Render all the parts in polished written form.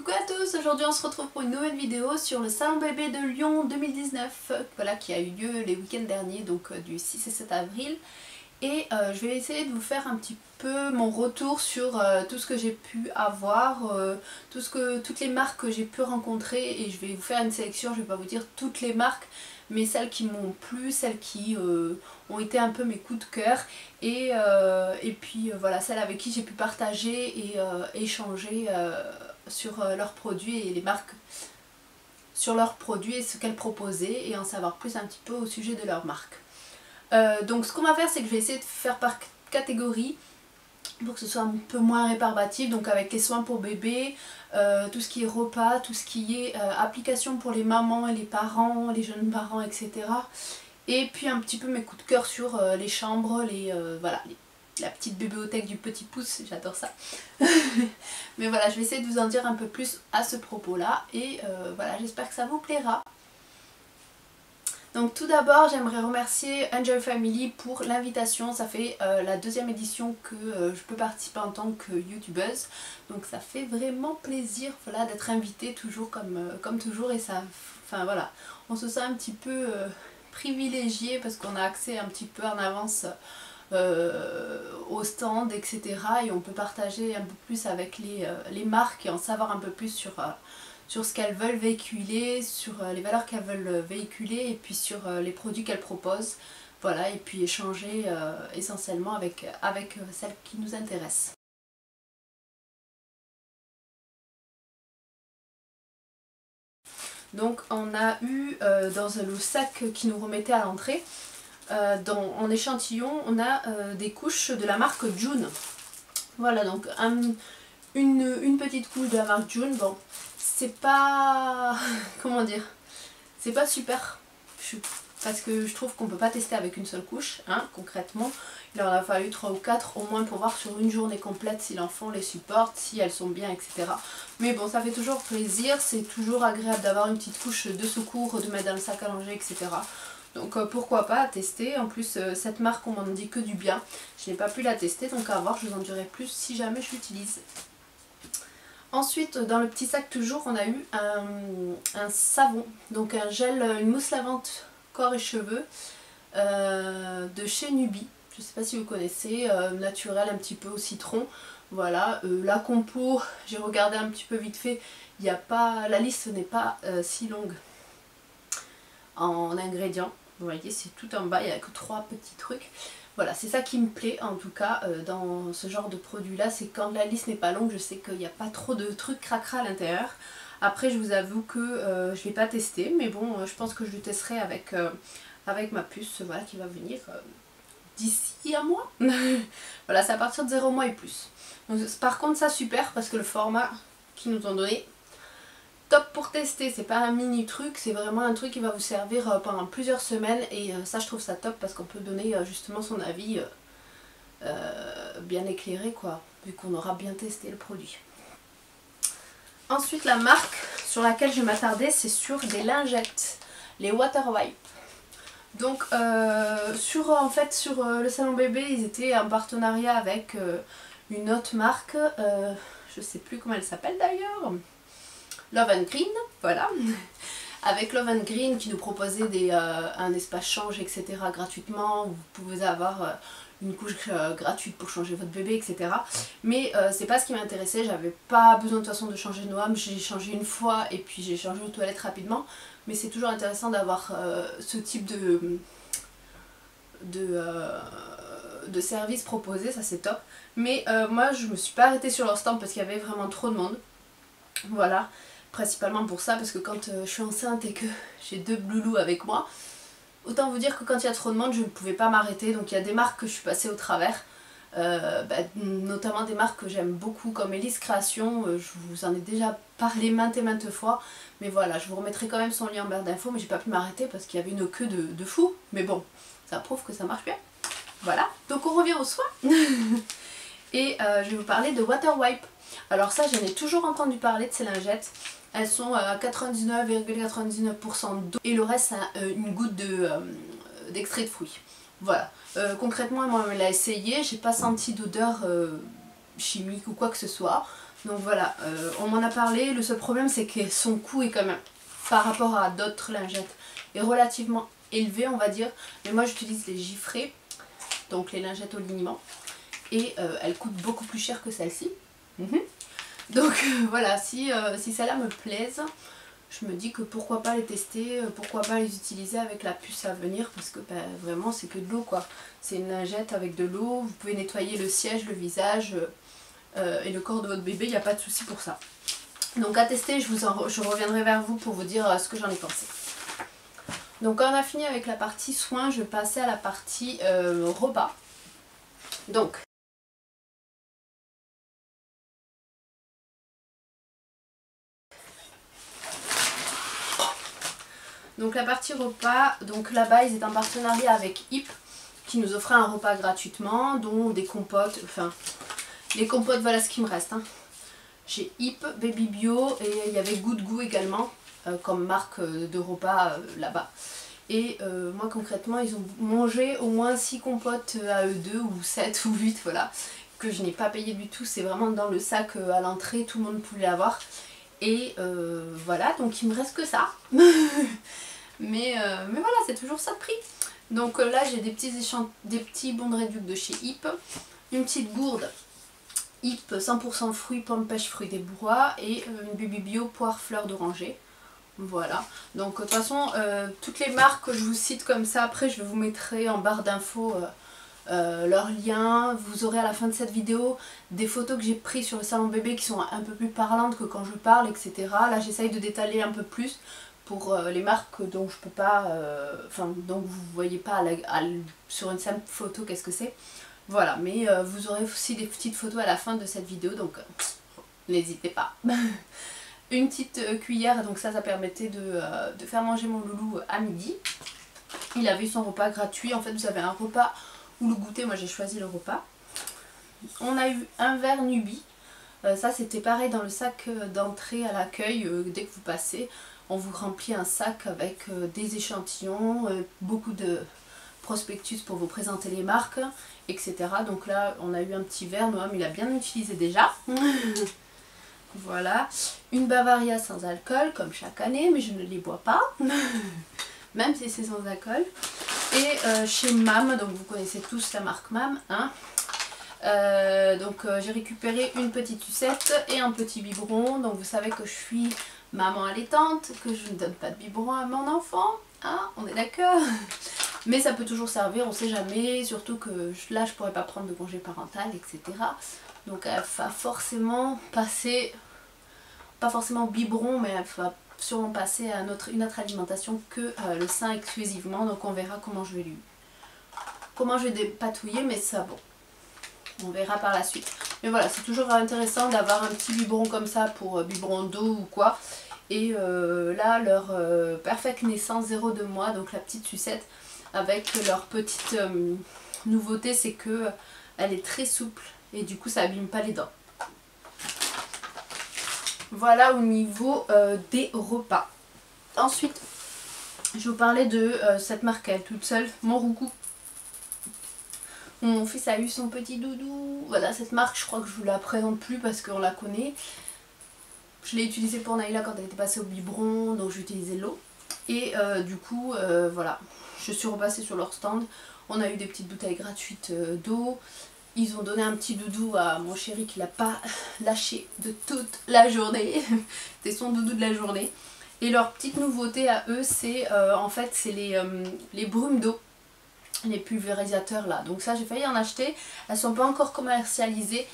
Coucou à tous, aujourd'hui on se retrouve pour une nouvelle vidéo sur le salon bébé de Lyon 2019, voilà, qui a eu lieu les week-ends derniers, donc du 6 et 7 avril. Et je vais essayer de vous faire un petit peu mon retour sur tout ce que j'ai pu avoir, toutes les marques que j'ai pu rencontrer, et je vais vous faire une sélection. Je vais pas vous dire toutes les marques, mais celles qui m'ont plu, celles qui ont été un peu mes coups de cœur, et puis voilà, celles avec qui j'ai pu partager et échanger sur leurs produits et les marques sur leurs produits et ce qu'elles proposaient, et en savoir plus un petit peu au sujet de leurs marques. Donc ce qu'on va faire, c'est que je vais essayer de faire par catégorie pour que ce soit un peu moins rébarbatif, donc avec les soins pour bébé, tout ce qui est repas, tout ce qui est application pour les mamans et les parents, les jeunes parents, etc. Et puis un petit peu mes coups de cœur sur les chambres, voilà, la petite bibliothèque du petit pouce, j'adore ça. Mais voilà, je vais essayer de vous en dire un peu plus à ce propos là, et voilà, j'espère que ça vous plaira. Donc tout d'abord, j'aimerais remercier Enjoy Family pour l'invitation. Ça fait la deuxième édition que je peux participer en tant que youtubeuse. Donc ça fait vraiment plaisir, voilà, d'être invitée toujours comme toujours, et ça, enfin voilà, on se sent un petit peu privilégié parce qu'on a accès un petit peu en avance au stand, etc. Et on peut partager un peu plus avec les marques et en savoir un peu plus sur ce qu'elles veulent véhiculer, sur les valeurs qu'elles veulent véhiculer, et puis sur les produits qu'elles proposent. Voilà, et puis échanger essentiellement avec celles qui nous intéressent. Donc on a eu dans le sac qui nous remettait à l'entrée, en échantillon, on a des couches de la marque June. Voilà, donc une petite couche de la marque June. Bon, c'est pas... comment dire, c'est pas super, parce que je trouve qu'on peut pas tester avec une seule couche, hein, concrètement. Il en a fallu 3 ou 4 au moins pour voir sur une journée complète si l'enfant les supporte, si elles sont bien, etc. Mais bon, ça fait toujours plaisir, c'est toujours agréable d'avoir une petite couche de secours, de mettre dans le sac à langer, etc. Donc pourquoi pas tester. En plus cette marque, on m'en dit que du bien. Je n'ai pas pu la tester, donc à voir, je vous en dirai plus si jamais je l'utilise. Ensuite, dans le petit sac toujours, on a eu un savon, donc un gel, une mousse lavante corps et cheveux de chez Nubie. Je ne sais pas si vous connaissez, naturel, un petit peu au citron. Voilà, la compo, j'ai regardé un petit peu vite fait, il y a pas, la liste n'est pas si longue en ingrédients. Vous voyez, c'est tout en bas, il n'y a que 3 petits trucs. Voilà, c'est ça qui me plaît en tout cas dans ce genre de produit là, c'est quand la liste n'est pas longue, je sais qu'il n'y a pas trop de trucs cracra à l'intérieur. Après, je vous avoue que je ne vais pas tester, mais bon, je pense que je le testerai avec ma puce, voilà, qui va venir d'ici un mois. Voilà, c'est à partir de 0 mois et plus. Donc, par contre, ça super, parce que le format qu'ils nous ont donné, top pour tester, c'est pas un mini truc, c'est vraiment un truc qui va vous servir pendant plusieurs semaines, et ça je trouve ça top parce qu'on peut donner justement son avis bien éclairé, quoi, vu qu'on aura bien testé le produit. Ensuite, la marque sur laquelle je vais m'attarder, c'est sur des lingettes, les Water Wipe. Donc en fait sur le salon bébé, ils étaient en partenariat avec une autre marque, je sais plus comment elle s'appelle d'ailleurs, Love and Green, voilà, avec Love and Green qui nous proposait un espace change, etc. gratuitement, où vous pouvez avoir une couche gratuite pour changer votre bébé, etc. Mais c'est pas ce qui m'intéressait, j'avais pas besoin de toute façon de changer de Noam, j'ai changé une fois et puis j'ai changé aux toilettes rapidement, mais c'est toujours intéressant d'avoir ce type de service proposé, ça c'est top. Mais moi je me suis pas arrêtée sur leur stand parce qu'il y avait vraiment trop de monde, voilà. Principalement pour ça, parce que quand je suis enceinte et que j'ai 2 loulous avec moi, autant vous dire que quand il y a trop de monde, je ne pouvais pas m'arrêter. Donc il y a des marques que je suis passée au travers, notamment des marques que j'aime beaucoup comme Elise Création, je vous en ai déjà parlé maintes et maintes fois, mais voilà, je vous remettrai quand même son lien en barre d'infos, mais j'ai pas pu m'arrêter parce qu'il y avait une queue de fou, mais bon, ça prouve que ça marche bien. Voilà, donc on revient aux soins. Et je vais vous parler de Water Wipe. Alors ça, j'en ai toujours entendu parler de ces lingettes. Elles sont à 99,99% d'eau et le reste c'est une goutte d'extrait de fruits. Voilà. Concrètement, moi elle l'a essayé, j'ai pas senti d'odeur chimique ou quoi que ce soit. Donc voilà, on m'en a parlé. Le seul problème c'est que son coût est quand même, par rapport à d'autres lingettes, est relativement élevé on va dire. Mais moi j'utilise les Giffré, donc les lingettes au liniment. Et elles coûtent beaucoup plus cher que celle-ci. Donc voilà, si celles-là me plaisent, je me dis que pourquoi pas les tester, pourquoi pas les utiliser avec la puce à venir, parce que vraiment c'est que de l'eau quoi. C'est une lingette avec de l'eau, vous pouvez nettoyer le siège, le visage et le corps de votre bébé, il n'y a pas de souci pour ça. Donc à tester, je reviendrai vers vous pour vous dire ce que j'en ai pensé. Donc quand on a fini avec la partie soins, je vais passer à la partie repas. Donc la partie repas, donc là-bas ils étaient en partenariat avec Yip qui nous offrait un repas gratuitement, dont des compotes, enfin les compotes voilà ce qui me reste. Chez Yip, Baby Bio et il y avait Good Goût également comme marque de repas là-bas. Et moi concrètement ils ont mangé au moins 6 compotes à eux deux ou 7 ou 8 voilà, que je n'ai pas payé du tout, c'est vraiment dans le sac à l'entrée, tout le monde pouvait l'avoir. Et voilà, donc il me reste que ça. mais voilà, c'est toujours ça de prix. Donc là j'ai des petits bons de réduc de chez Yip, une petite gourde Yip 100% fruits, pommes, pêche, fruits des bois et une Baby Bio poire, fleur d'oranger. Voilà, donc de toute façon toutes les marques que je vous cite comme ça, après je vous mettrai en barre d'infos leurs liens. Vous aurez à la fin de cette vidéo des photos que j'ai prises sur le salon bébé qui sont un peu plus parlantes que quand je parle, etc. Là j'essaye de détailler un peu plus pour les marques dont je peux pas, enfin donc vous voyez pas sur une simple photo qu'est-ce que c'est. Voilà, mais vous aurez aussi des petites photos à la fin de cette vidéo, donc n'hésitez pas. Une petite cuillère, donc ça permettait de faire manger mon loulou à midi. Il avait eu son repas gratuit, en fait vous avez un repas ou le goûter, moi j'ai choisi le repas. On a eu un verre Nubi, ça c'était pareil dans le sac d'entrée à l'accueil, dès que vous passez, on vous remplit un sac avec des échantillons, beaucoup de prospectus pour vous présenter les marques, etc. Donc là on a eu un petit verre, Noam il a bien utilisé déjà. Voilà, une Bavaria sans alcool comme chaque année, mais je ne les bois pas, même si c'est sans alcool. Et chez Mam, donc vous connaissez tous la marque Mam, hein. J'ai récupéré une petite sucette et un petit biberon. Donc vous savez que je suis maman allaitante, que je ne donne pas de biberon à mon enfant, hein, on est d'accord. Mais ça peut toujours servir, on sait jamais, surtout que là je pourrais pas prendre de congé parental, etc. Donc elle va forcément passer, pas forcément au biberon, mais elle va sûrement passer à une autre alimentation que le sein exclusivement. Donc on verra comment je vais dépatouiller, mais ça bon, on verra par la suite. Mais voilà, c'est toujours intéressant d'avoir un petit biberon comme ça pour biberon d'eau ou quoi. Et là leur Perfect Naissance 0,2 mois, donc la petite sucette, avec leur petite nouveauté, c'est que elle est très souple et du coup ça abîme pas les dents. Voilà au niveau des repas. Ensuite, je vais vous parler de cette marque, elle toute seule, Monroucou. Mon fils a eu son petit doudou. Voilà, cette marque, je crois que je vous la présente plus parce qu'on la connaît. Je l'ai utilisée pour Naïla quand elle était passée au biberon, donc j'ai utilisé l'eau. Et du coup, voilà, je suis repassée sur leur stand. On a eu des petites bouteilles gratuites d'eau. Ils ont donné un petit doudou à mon chéri qui l'a pas lâché de toute la journée. C'était son doudou de la journée. Et leur petite nouveauté à eux, c'est en fait c'est les brumes d'eau, les pulvérisateurs là. Donc ça j'ai failli en acheter. Elles sont pas encore commercialisées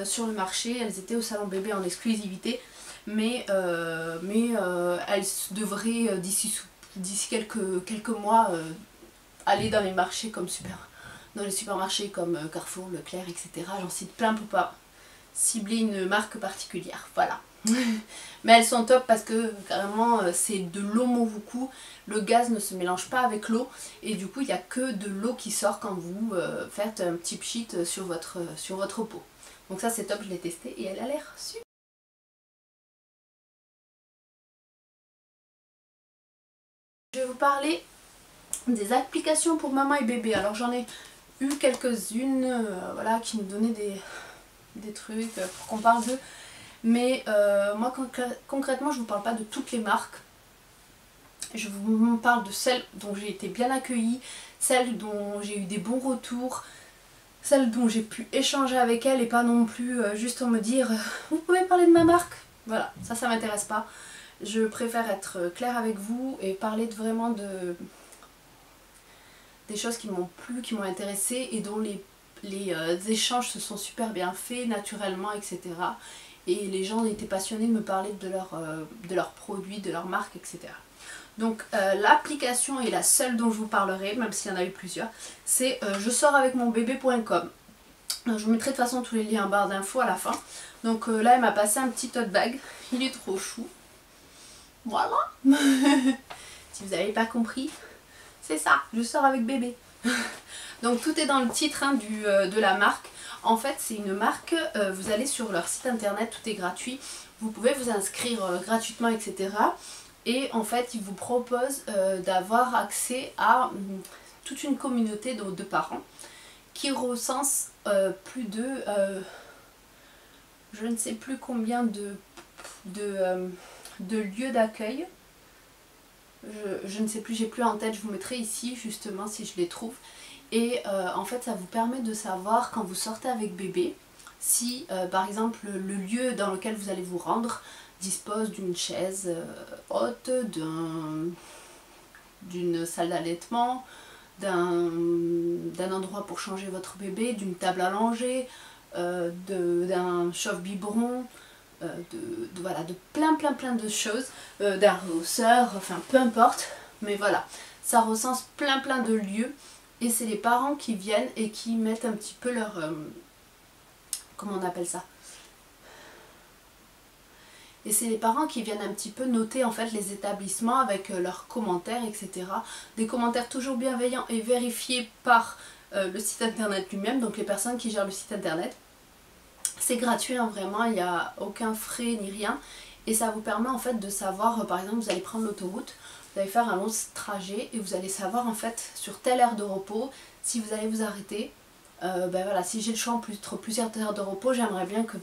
sur le marché. Elles étaient au salon bébé en exclusivité. Mais elles devraient d'ici quelques mois aller dans les marchés comme dans les supermarchés comme Carrefour, Leclerc, etc. J'en cite plein pour pas cibler une marque particulière, voilà. Mais elles sont top parce que carrément c'est de l'eau Monroucou, le gaz ne se mélange pas avec l'eau et du coup il n'y a que de l'eau qui sort quand vous faites un petit pchit sur votre peau. Donc ça c'est top, je l'ai testé et elle a l'air super. Je vais vous parler des applications pour maman et bébé. Alors j'en ai eu quelques-unes voilà, qui me donnaient des trucs pour qu'on parle d'eux. Mais moi concrètement je vous parle pas de toutes les marques. Je vous parle de celles dont j'ai été bien accueillie, celles dont j'ai eu des bons retours, celles dont j'ai pu échanger avec elles et pas non plus juste me dire vous pouvez parler de ma marque. Voilà, ça m'intéresse pas. Je préfère être claire avec vous et parler vraiment des choses qui m'ont plu, qui m'ont intéressée et dont les échanges se sont super bien faits naturellement, etc. Et les gens étaient passionnés de me parler de leurs produits, de leurs marques, etc. Donc l'application est la seule dont je vous parlerai, même s'il y en a eu plusieurs, c'est je sors avec mon bébé.com. Je vous mettrai de toute façon tous les liens en barre d'infos à la fin. Donc là elle m'a passé un petit tote bag, il est trop chou. Voilà. Si vous n'avez pas compris, c'est ça, je sors avec bébé. Donc tout est dans le titre hein, de la marque. En fait c'est une marque, vous allez sur leur site internet, tout est gratuit. Vous pouvez vous inscrire gratuitement, etc. Et en fait ils vous proposent d'avoir accès à toute une communauté de parents qui recense plus de je ne sais plus combien de lieux d'accueil. Je ne sais plus, j'ai plus en tête, je vous mettrai ici justement si je les trouve. Et en fait ça vous permet de savoir quand vous sortez avec bébé si par exemple le lieu dans lequel vous allez vous rendre dispose d'une chaise haute, d'une salle d'allaitement, d'un endroit pour changer votre bébé, d'une table à langer, d'un chauffe-biberon, voilà, de plein de choses, d'un rehausseur, enfin peu importe, mais voilà, ça recense plein de lieux et c'est les parents qui viennent et qui mettent un petit peu leur, comment on appelle ça, et c'est les parents qui viennent un petit peu noter en fait les établissements avec leurs commentaires, etc. Des commentaires toujours bienveillants et vérifiés par le site internet lui-même, donc les personnes qui gèrent le site internet. C'est gratuit hein, vraiment, il n'y a aucun frais ni rien. Et ça vous permet en fait de savoir, par exemple vous allez prendre l'autoroute, vous allez faire un long trajet et vous allez savoir en fait sur telle heure de repos si vous allez vous arrêter. Ben voilà, si j'ai le choix entre plusieurs heures de repos, j'aimerais bien que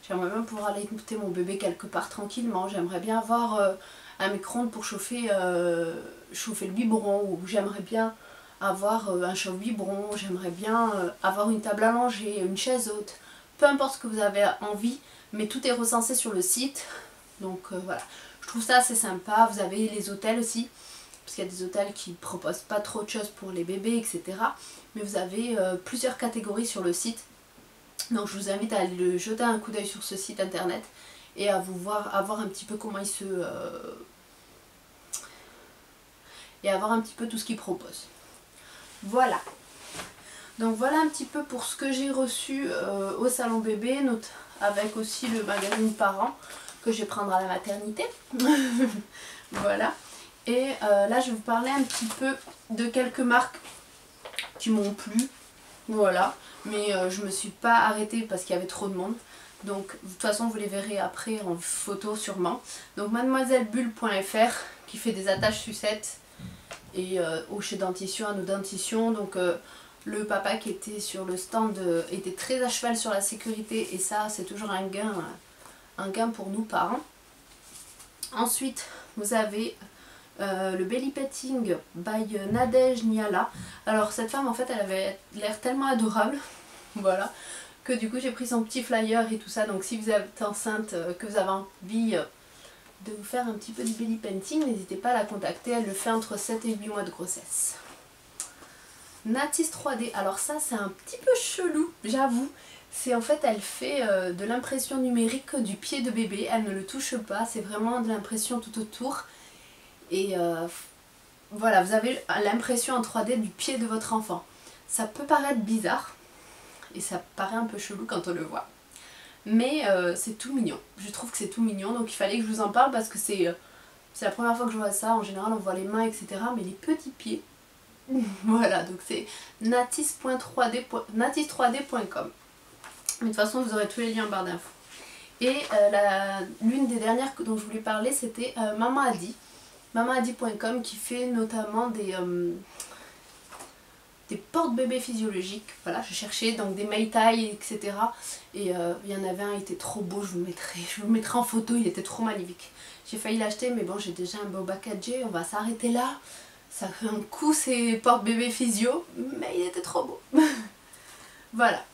j'aimerais bien pouvoir aller écouter mon bébé quelque part tranquillement. J'aimerais bien avoir un micro-ondes pour chauffer le biberon, ou j'aimerais bien avoir un chauffe-biberon, j'aimerais bien avoir une table à langer, une chaise haute. Peu importe ce que vous avez envie, mais tout est recensé sur le site. Donc voilà, je trouve ça assez sympa. Vous avez les hôtels aussi, parce qu'il y a des hôtels qui ne proposent pas trop de choses pour les bébés, etc. Mais vous avez plusieurs catégories sur le site. Donc je vous invite à aller jeter un coup d'œil sur ce site internet et à à voir un petit peu comment il se... et à voir un petit peu tout ce qu'il propose. Voilà. Donc voilà un petit peu pour ce que j'ai reçu au salon bébé, avec aussi le magazine parents que je vais prendre à la maternité. Voilà. Et là je vais vous parler un petit peu de quelques marques qui m'ont plu. Voilà. Mais je me suis pas arrêtée parce qu'il y avait trop de monde. Donc de toute façon vous les verrez après en photo sûrement. Donc mademoisellebulle.fr qui fait des attaches sucettes et au chez Dentition, à nos dentitions. Donc le papa qui était sur le stand était très à cheval sur la sécurité et ça c'est toujours un gain pour nous parents. Ensuite vous avez le Belly Petting by Nadège Niala. Alors cette femme en fait elle avait l'air tellement adorable, voilà, que du coup j'ai pris son petit flyer et tout ça. Donc si vous êtes enceinte, que vous avez envie de vous faire un petit peu du belly painting, n'hésitez pas à la contacter, elle le fait entre 7 et 8 mois de grossesse. Natis 3D, alors ça c'est un petit peu chelou, j'avoue. C'est en fait, elle fait de l'impression numérique du pied de bébé, elle ne le touche pas, c'est vraiment de l'impression tout autour. Et voilà, vous avez l'impression en 3D du pied de votre enfant. Ça peut paraître bizarre, et ça paraît un peu chelou quand on le voit. Mais c'est tout mignon, je trouve que c'est tout mignon, donc il fallait que je vous en parle parce que c'est la première fois que je vois ça. En général on voit les mains, etc. Mais les petits pieds, voilà, donc c'est natis3d.com. Mais de toute façon vous aurez tous les liens en barre d'infos. Et l'une des dernières dont je voulais parler c'était Maman a dit, mamanadi.com, qui fait notamment des porte-bébés physiologiques. Voilà, je cherchais donc des Meitai, etc. Et il y en avait un, il était trop beau, je vous le mettrai en photo, il était trop magnifique. J'ai failli l'acheter, mais bon, j'ai déjà un Boba 4G, on va s'arrêter là. Ça fait un coup ces porte-bébés physio, mais il était trop beau. Voilà.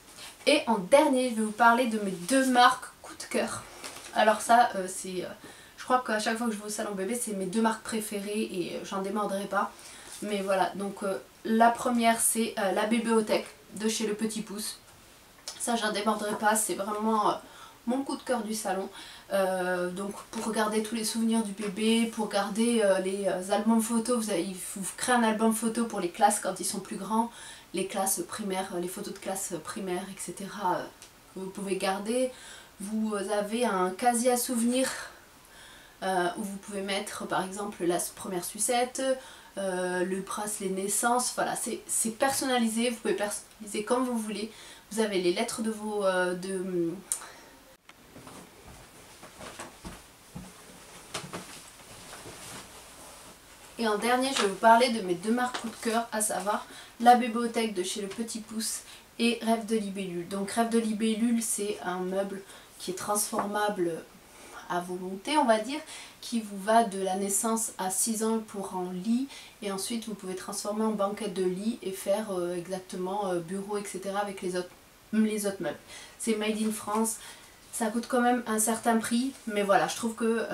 Et en dernier, je vais vous parler de mes 2 marques coup de cœur. Alors ça, je crois qu'à chaque fois que je vais au salon bébé, c'est mes 2 marques préférées et j'en démordrai pas. Mais voilà, donc la première c'est la Bébéothèque de chez Le Petit Pouce. Ça, j'en démordrai pas, c'est vraiment mon coup de cœur du salon. Donc pour garder tous les souvenirs du bébé, pour garder les albums photos, il faut créer un album photo pour les classes quand ils sont plus grands, les classes primaires, les photos de classe primaire, etc. Que vous pouvez garder. Vous avez un casier à souvenirs où vous pouvez mettre par exemple la première sucette, le bracelet naissance, voilà, c'est personnalisé, vous pouvez personnaliser comme vous voulez. Vous avez les lettres de vos... Et en dernier, je vais vous parler de mes 2 marques coup de cœur, à savoir la Bébéothèque de chez Le Petit Pouce et Rêve de Libellule. Donc Rêve de Libellule, c'est un meuble qui est transformable à volonté, on va dire, qui vous va de la naissance à 6 ans pour un lit, et ensuite vous pouvez transformer en banquette de lit et faire exactement bureau, etc. avec les autres meubles. C'est made in France, ça coûte quand même un certain prix, mais voilà, je trouve que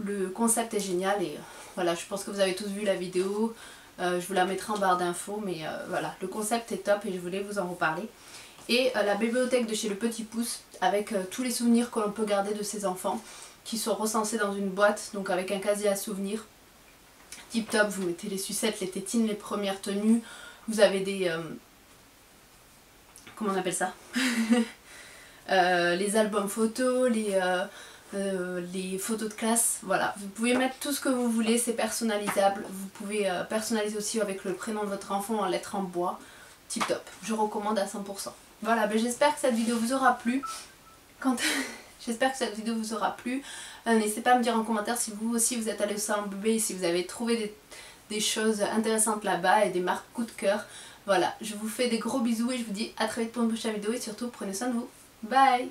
le concept est génial et voilà, je pense que vous avez tous vu la vidéo, je vous la mettrai en barre d'infos, mais voilà, le concept est top et je voulais vous en reparler. Et la Bébéothèque de chez Le Petit Pouce, avec tous les souvenirs que l'on peut garder de ses enfants, qui sont recensés dans une boîte, donc avec un casier à souvenirs. Tip top, vous mettez les sucettes, les tétines, les premières tenues, vous avez des... comment on appelle ça les albums photos, les photos de classe, voilà. Vous pouvez mettre tout ce que vous voulez, c'est personnalisable. Vous pouvez personnaliser aussi avec le prénom de votre enfant en lettres en bois. Tip top, je recommande à 100%. Voilà, ben j'espère que cette vidéo vous aura plu. J'espère que cette vidéo vous aura plu. N'hésitez pas à me dire en commentaire si vous aussi vous êtes allé au salon bébé et si vous avez trouvé des choses intéressantes là-bas et des marques coup de cœur. Voilà, je vous fais des gros bisous et je vous dis à très vite pour une prochaine vidéo et surtout prenez soin de vous. Bye!